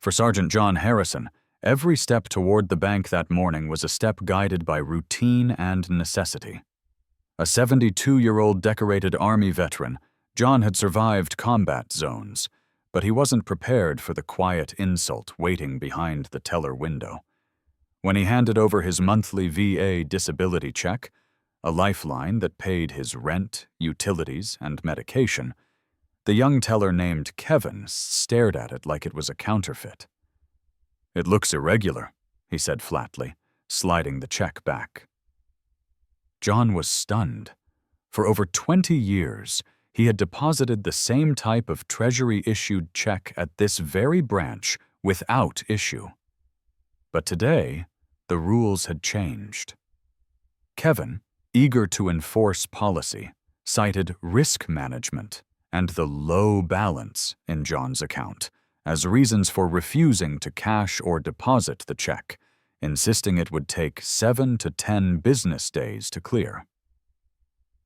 For Sergeant John Harrison, every step toward the bank that morning was a step guided by routine and necessity. A 72-year-old decorated Army veteran, John had survived combat zones, but he wasn't prepared for the quiet insult waiting behind the teller window. When he handed over his monthly VA disability check, a lifeline that paid his rent, utilities, and medication, the young teller named Kevin stared at it like it was a counterfeit. "It looks irregular," he said flatly, sliding the check back. John was stunned. For over 20 years, he had deposited the same type of Treasury-issued check at this very branch without issue. But today, the rules had changed. Kevin, eager to enforce policy, cited risk management and the low balance in John's account as reasons for refusing to cash or deposit the check, insisting it would take 7 to 10 business days to clear.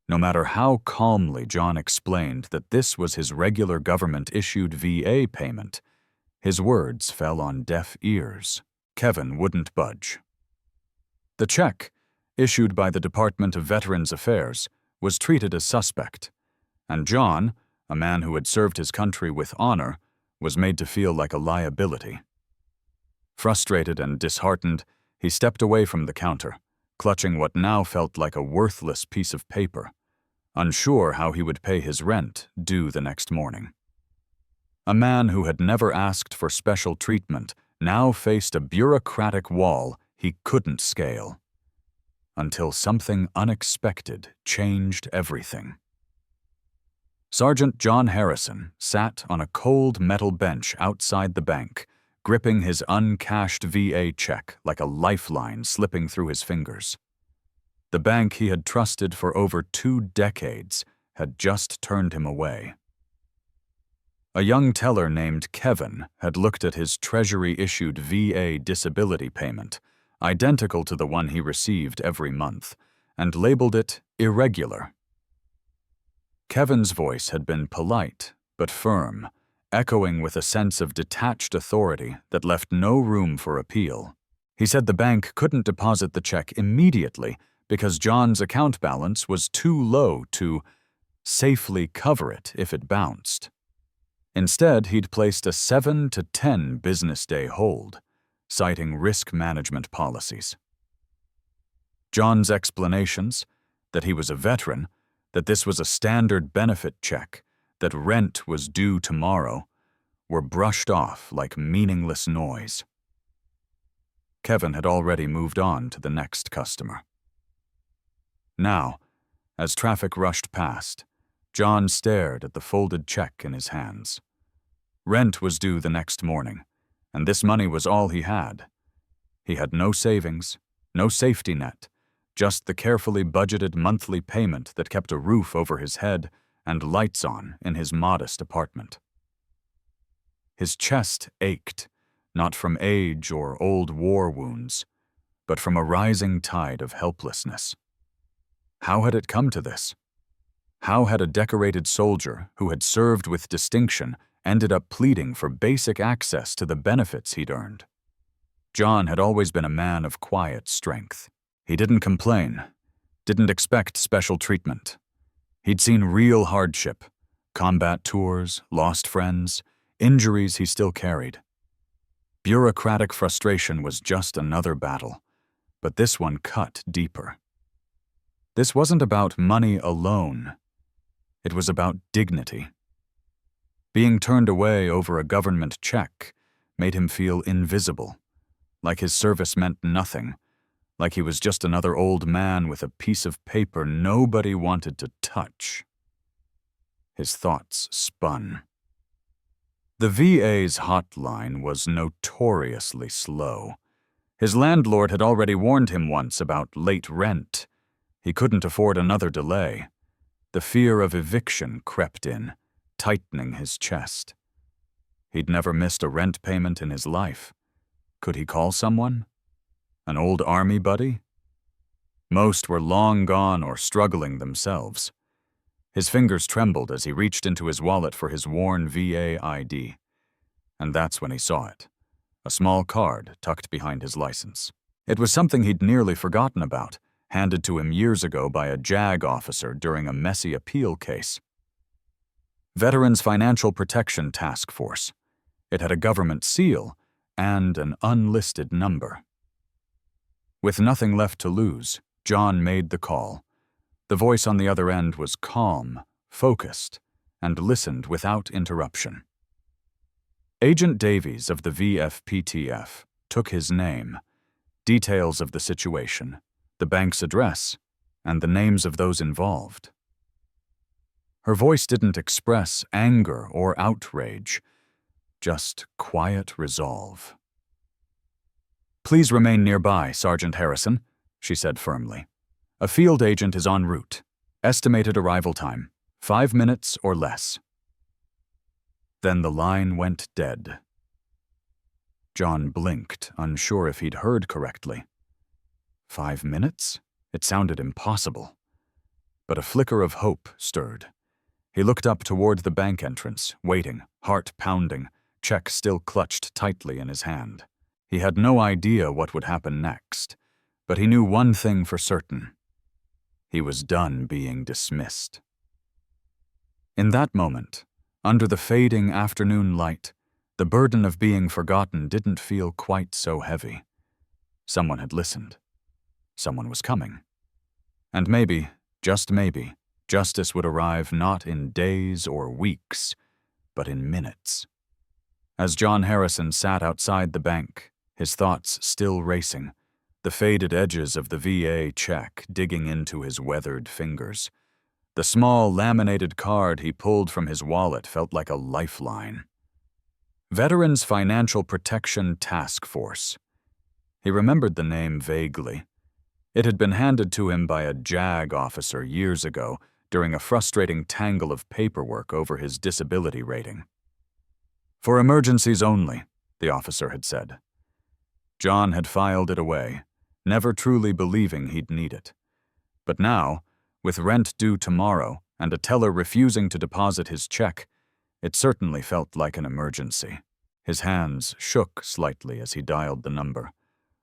No matter how calmly John explained that this was his regular government-issued VA payment, his words fell on deaf ears. Kevin wouldn't budge. The check, issued by the Department of Veterans Affairs, was treated as suspect, and John, a man who had served his country with honor, was made to feel like a liability. Frustrated and disheartened, he stepped away from the counter, clutching what now felt like a worthless piece of paper, unsure how he would pay his rent due the next morning. A man who had never asked for special treatment now faced a bureaucratic wall he couldn't scale. Until something unexpected changed everything. Sergeant John Harrison sat on a cold metal bench outside the bank, gripping his uncashed VA check like a lifeline slipping through his fingers. The bank he had trusted for over 2 decades had just turned him away. A young teller named Kevin had looked at his Treasury-issued VA disability payment, identical to the one he received every month, and labeled it irregular. Kevin's voice had been polite but firm, echoing with a sense of detached authority that left no room for appeal. He said the bank couldn't deposit the check immediately because John's account balance was too low to safely cover it if it bounced. Instead, he'd placed a 7 to 10 business day hold, citing risk management policies. John's explanations, that he was a veteran, that this was a standard benefit check, that rent was due tomorrow, were brushed off like meaningless noise. Kevin had already moved on to the next customer. Now, as traffic rushed past, John stared at the folded check in his hands. Rent was due the next morning, and this money was all he had. He had no savings, no safety net, just the carefully budgeted monthly payment that kept a roof over his head and lights on in his modest apartment. His chest ached, not from age or old war wounds, but from a rising tide of helplessness. How had it come to this? How had a decorated soldier who had served with distinction ended up pleading for basic access to the benefits he'd earned? John had always been a man of quiet strength. He didn't complain, didn't expect special treatment. He'd seen real hardship, combat tours, lost friends, injuries he still carried. Bureaucratic frustration was just another battle, but this one cut deeper. This wasn't about money alone. It was about dignity. Being turned away over a government check made him feel invisible, like his service meant nothing, like he was just another old man with a piece of paper nobody wanted to touch. His thoughts spun. The VA's hotline was notoriously slow. His landlord had already warned him once about late rent. He couldn't afford another delay. The fear of eviction crept in, tightening his chest. He'd never missed a rent payment in his life. Could he call someone? An old army buddy? Most were long gone or struggling themselves. His fingers trembled as he reached into his wallet for his worn VA ID. And that's when he saw it. a small card tucked behind his license. It was something he'd nearly forgotten about, handed to him years ago by a JAG officer during a messy appeal case. Veterans Financial Protection Task Force. It had a government seal and an unlisted number. With nothing left to lose, John made the call. The voice on the other end was calm, focused, and listened without interruption. Agent Davies of the VFPTF took his name, details of the situation, the bank's address, and the names of those involved. Her voice didn't express anger or outrage, just quiet resolve. "Please remain nearby, Sergeant Harrison," she said firmly. "A field agent is en route. Estimated arrival time, 5 minutes or less." Then the line went dead. John blinked, unsure if he'd heard correctly. 5 minutes? It sounded impossible. But a flicker of hope stirred. He looked up toward the bank entrance, waiting, heart pounding, check still clutched tightly in his hand. He had no idea what would happen next, but he knew one thing for certain. He was done being dismissed. In that moment, under the fading afternoon light, the burden of being forgotten didn't feel quite so heavy. Someone had listened. Someone was coming. And maybe, just maybe, justice would arrive not in days or weeks, but in minutes. As John Harrison sat outside the bank, his thoughts still racing, the faded edges of the VA check digging into his weathered fingers, the small laminated card he pulled from his wallet felt like a lifeline. Veterans Financial Protection Task Force. He remembered the name vaguely. It had been handed to him by a JAG officer years ago during a frustrating tangle of paperwork over his disability rating. "For emergencies only," the officer had said. John had filed it away, never truly believing he'd need it. But now, with rent due tomorrow and a teller refusing to deposit his check, it certainly felt like an emergency. His hands shook slightly as he dialed the number,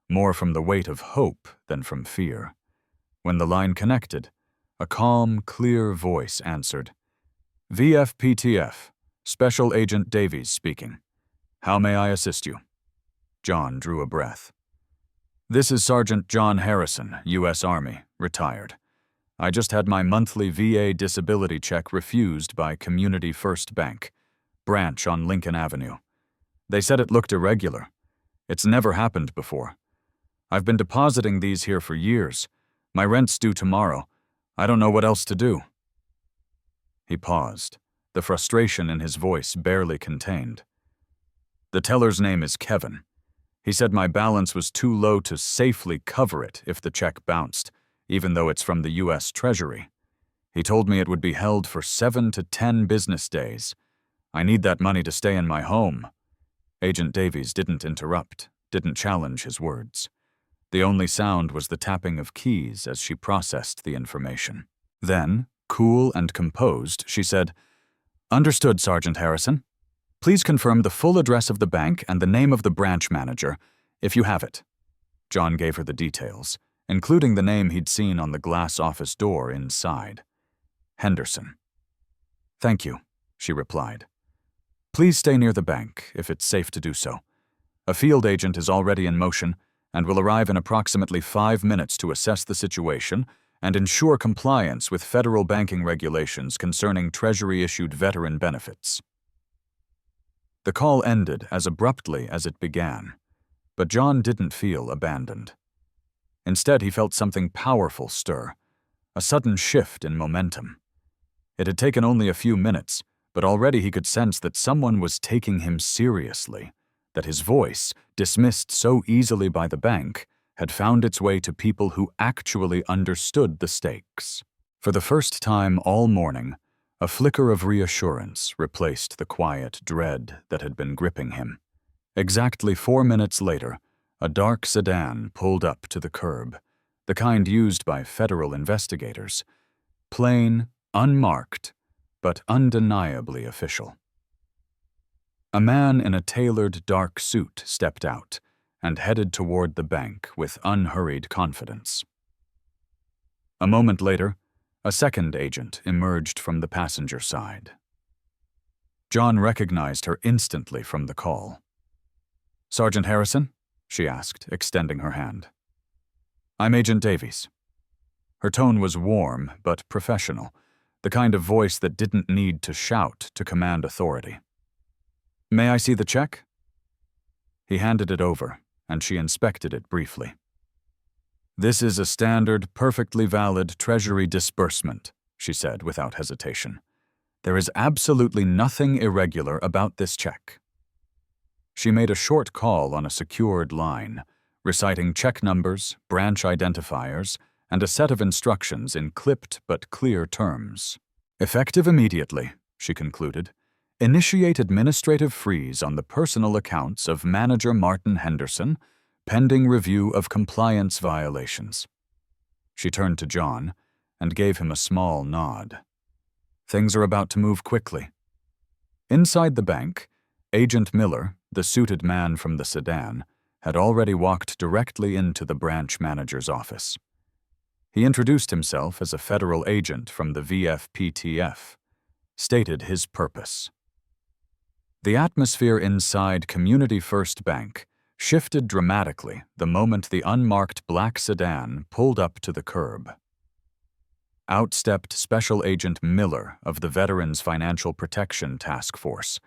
more from the weight of hope than from fear. When the line connected, a calm, clear voice answered. "VFPTF, Special Agent Davies speaking. How may I assist you?" John drew a breath. "This is Sergeant John Harrison, U.S. Army, retired. I just had my monthly VA disability check refused by Community First Bank, branch on Lincoln Avenue. They said it looked irregular. It's never happened before. I've been depositing these here for years. My rent's due tomorrow. I don't know what else to do." He paused, the frustration in his voice barely contained. "The teller's name is Kevin. He said my balance was too low to safely cover it if the check bounced, even though it's from the U.S. Treasury. He told me it would be held for 7 to 10 business days. I need that money to stay in my home." Agent Davies didn't interrupt, didn't challenge his words. The only sound was the tapping of keys as she processed the information. Then, cool and composed, she said, "Understood, Sergeant Harrison. Please confirm the full address of the bank and the name of the branch manager, if you have it." John gave her the details, including the name he'd seen on the glass office door inside. "Henderson." "Thank you," she replied. "Please stay near the bank, if it's safe to do so. A field agent is already in motion and will arrive in approximately 5 minutes to assess the situation and ensure compliance with federal banking regulations concerning Treasury-issued veteran benefits." The call ended as abruptly as it began, but John didn't feel abandoned. Instead, he felt something powerful stir, a sudden shift in momentum. It had taken only a few minutes, but already he could sense that someone was taking him seriously, that his voice, dismissed so easily by the bank, had found its way to people who actually understood the stakes. For the first time all morning, a flicker of reassurance replaced the quiet dread that had been gripping him. Exactly 4 minutes later, a dark sedan pulled up to the curb, the kind used by federal investigators. Plain, unmarked, but undeniably official. A man in a tailored dark suit stepped out and headed toward the bank with unhurried confidence. A moment later, a second agent emerged from the passenger side. John recognized her instantly from the call. "Sergeant Harrison?" she asked, extending her hand. "I'm Agent Davies." Her tone was warm but professional, the kind of voice that didn't need to shout to command authority. "May I see the check?" He handed it over, and she inspected it briefly. "This is a standard, perfectly valid Treasury disbursement," she said without hesitation. "There is absolutely nothing irregular about this check." She made a short call on a secured line, reciting check numbers, branch identifiers, and a set of instructions in clipped but clear terms. "Effective immediately," she concluded. "Initiate administrative freeze on the personal accounts of Manager Martin Henderson, pending review of compliance violations." She turned to John and gave him a small nod. Things are about to move quickly. Inside the bank, Agent Miller, the suited man from the sedan, had already walked directly into the branch manager's office. He introduced himself as a federal agent from the VFPTF, stated his purpose. The atmosphere inside Community First Bank shifted dramatically the moment the unmarked black sedan pulled up to the curb. Out stepped Special Agent Miller of the Veterans Financial Protection Task Force.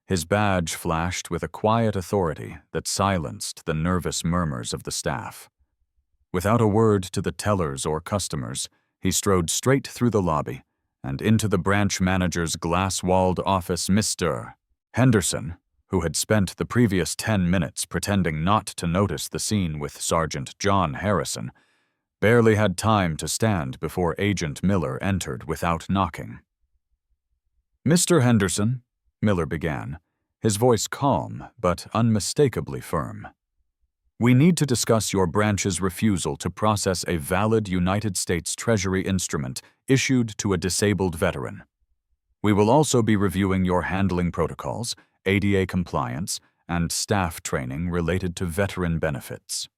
His badge flashed with a quiet authority that silenced the nervous murmurs of the staff. Without a word to the tellers or customers, he strode straight through the lobby and into the branch manager's glass-walled office. Mr. Henderson, who had spent the previous 10 minutes pretending not to notice the scene with Sergeant John Harrison, barely had time to stand before Agent Miller entered without knocking. "Mr. Henderson," Miller began, his voice calm but unmistakably firm, "we need to discuss your branch's refusal to process a valid United States Treasury instrument issued to a disabled veteran. We will also be reviewing your handling protocols, ADA compliance, and staff training related to veteran benefits."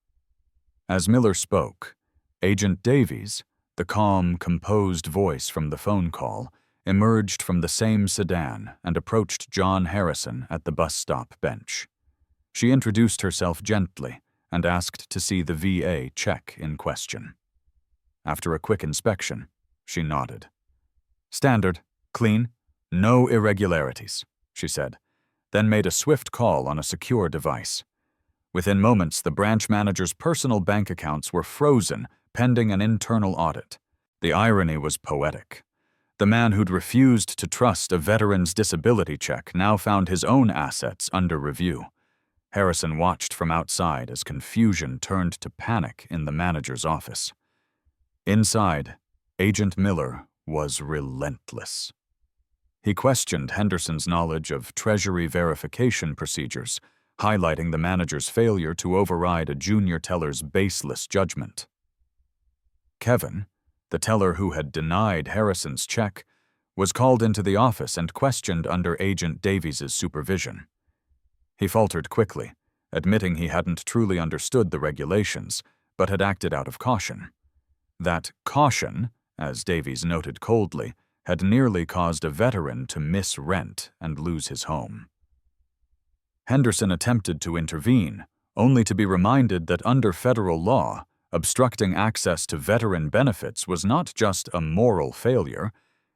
As Miller spoke, Agent Davies, the calm, composed voice from the phone call, emerged from the same sedan and approached John Harrison at the bus stop bench. She introduced herself gently and asked to see the VA check in question. After a quick inspection, she nodded. "Standard, clean, no irregularities," she said, then made a swift call on a secure device. Within moments, the branch manager's personal bank accounts were frozen, pending an internal audit. The irony was poetic. The man who'd refused to trust a veteran's disability check now found his own assets under review. Harrison watched from outside as confusion turned to panic in the manager's office. Inside, Agent Miller was relentless. He questioned Henderson's knowledge of Treasury verification procedures, highlighting the manager's failure to override a junior teller's baseless judgment. Kevin, the teller who had denied Harrison's check, was called into the office and questioned under Agent Davies's supervision. He faltered quickly, admitting he hadn't truly understood the regulations, but had acted out of caution. That caution, as Davies noted coldly, had nearly caused a veteran to miss rent and lose his home. Henderson attempted to intervene, only to be reminded that under federal law, obstructing access to veteran benefits was not just a moral failure,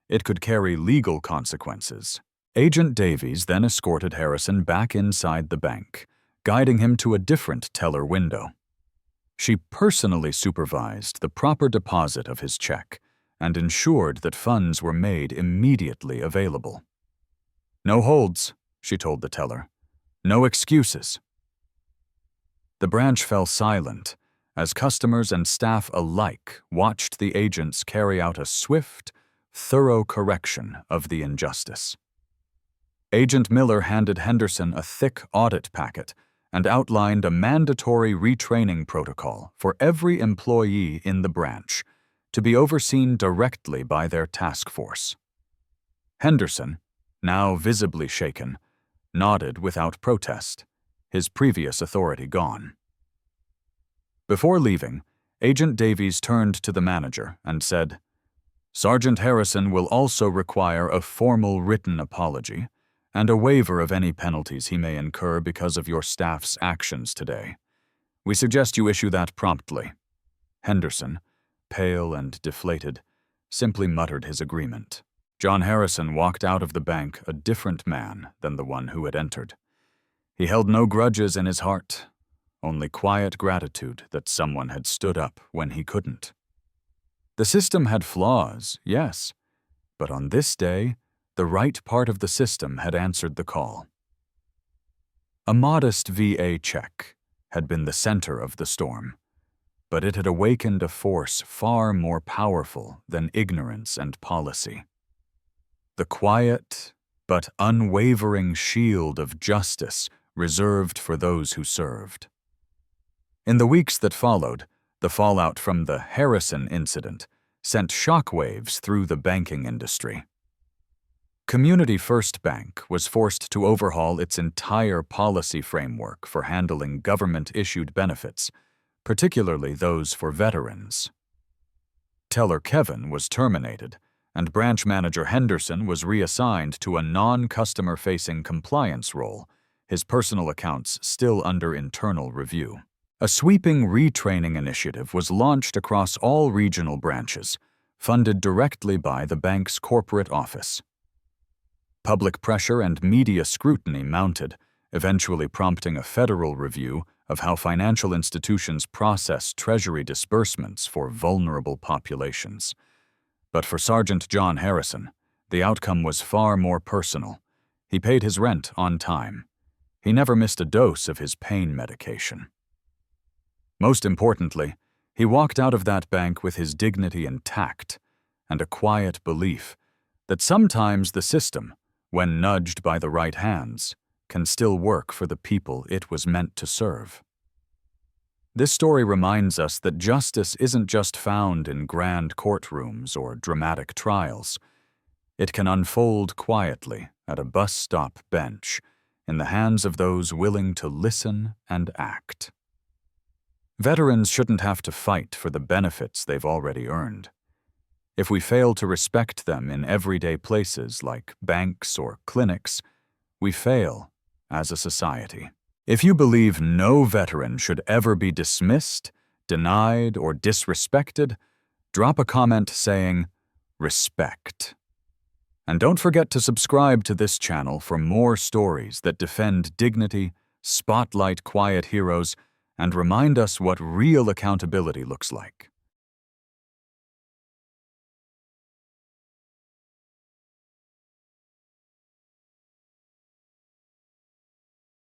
it could carry legal consequences. Agent Davies then escorted Harrison back inside the bank, guiding him to a different teller window. She personally supervised the proper deposit of his check and ensured that funds were made immediately available. "No holds," she told the teller. "No excuses." The branch fell silent as customers and staff alike watched the agents carry out a swift, thorough correction of the injustice. Agent Miller handed Henderson a thick audit packet and outlined a mandatory retraining protocol for every employee in the branch, to be overseen directly by their task force. Henderson, now visibly shaken, nodded without protest, his previous authority gone. Before leaving, Agent Davies turned to the manager and said, "Sergeant Harrison will also require a formal written apology and a waiver of any penalties he may incur because of your staff's actions today. We suggest you issue that promptly." Henderson, pale and deflated, simply muttered his agreement. John Harrison walked out of the bank a different man than the one who had entered. He held no grudges in his heart, only quiet gratitude that someone had stood up when he couldn't. The system had flaws, yes, but on this day, the right part of the system had answered the call. A modest VA check had been the center of the storm, but it had awakened a force far more powerful than ignorance and policy. The quiet but unwavering shield of justice reserved for those who served. In the weeks that followed, the fallout from the Harrison incident sent shockwaves through the banking industry. Community First Bank was forced to overhaul its entire policy framework for handling government-issued benefits, particularly those for veterans. Teller Kevin was terminated, and branch manager Henderson was reassigned to a non-customer-facing compliance role, his personal accounts still under internal review. A sweeping retraining initiative was launched across all regional branches, funded directly by the bank's corporate office. Public pressure and media scrutiny mounted, eventually prompting a federal review of how financial institutions process Treasury disbursements for vulnerable populations. But for Sergeant John Harrison, the outcome was far more personal. He paid his rent on time. He never missed a dose of his pain medication. Most importantly, he walked out of that bank with his dignity intact and a quiet belief that sometimes the system, when nudged by the right hands, can still work for the people it was meant to serve. This story reminds us that justice isn't just found in grand courtrooms or dramatic trials. It can unfold quietly at a bus stop bench in the hands of those willing to listen and act. Veterans shouldn't have to fight for the benefits they've already earned. If we fail to respect them in everyday places like banks or clinics, we fail as a society. If you believe no veteran should ever be dismissed, denied, or disrespected, drop a comment saying, "Respect." And don't forget to subscribe to this channel for more stories that defend dignity, spotlight quiet heroes, and remind us what real accountability looks like.